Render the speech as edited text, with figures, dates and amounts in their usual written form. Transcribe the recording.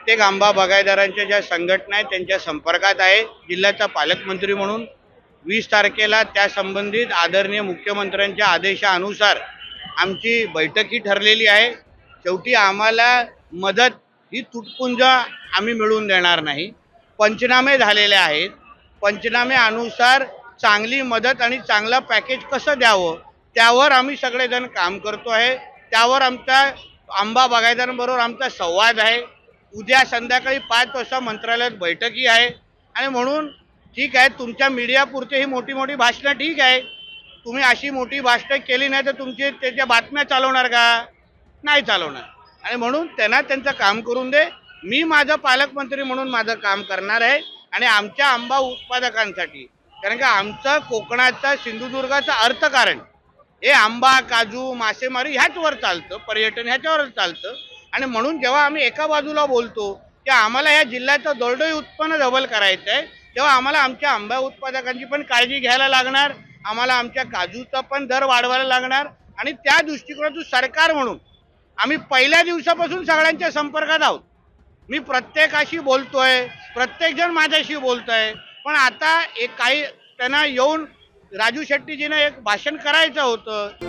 प्रत्येक आंबा बागायतदारांच्या ज्या संघटना आहेत त्यांच्या संपर्कात आहे. जिल्ह्याचा पालकमंत्री म्हणून 20 तारखेला त्या संबंधित आदरणीय मुख्यमंत्र्यांच्या आदेशानुसार आमची बैठकी ठरलेली आहे. शेवटी आम्हाला मदत ही तुटपुंज आम्ही मिळवून देणार नाही. पंचनामे झालेले आहेत. पंचनामे अनुसार चांगली मदत आणि चांगलं पॅकेज कसं द्यावं त्यावर आम्ही सगळेजण काम करतो आहे. त्यावर आमचा आंबा बागायतदारांबरोबर आमचा संवाद आहे. उद्या संध्याकाळी 5 वाजता मंत्रालयात बैठकी आहे आणि म्हणून ठीक आहे, तुमच्या मीडियापुरते ही मोठी मोठी भाषणं ठीक आहे. तुम्ही अशी मोठी भाषणं केली नाही तर तुमची त्याच्या बातम्या चालवणार का? नाही चालवणार. आणि म्हणून त्यांना त्यांचं काम करून दे. मी माझं पालकमंत्री म्हणून माझं काम करणार आहे आणि आमच्या आंबा उत्पादकांसाठी, कारण का आमचं कोकणाचं सिंधुदुर्गाचं अर्थकारण हे आंबा, काजू, मासेमारी ह्याचवर चालतं, पर्यटन ह्याच्यावरच चालतं. आणि म्हणून जेव्हा आम्ही एका बाजूला बोलतो की आम्हाला या जिल्ह्याचं दरडोई उत्पन्न डबल करायचं आहे, तेव्हा आम्हाला आमच्या आंबा उत्पादकांची पण काळजी घ्यायला लागणार. आम्हाला आमच्या काजूचा पण दर वाढवायला लागणार आणि त्या दृष्टिकोनातून सरकार म्हणून आम्ही पहिल्या दिवसापासून सगळ्यांच्या संपर्कात आहोत. मी प्रत्येकाशी बोलतोय, प्रत्येकजण माझ्याशी बोलतोय. पण आता एक काही त्यांना येऊन राजू शेट्टीजीनं एक भाषण करायचं होतं.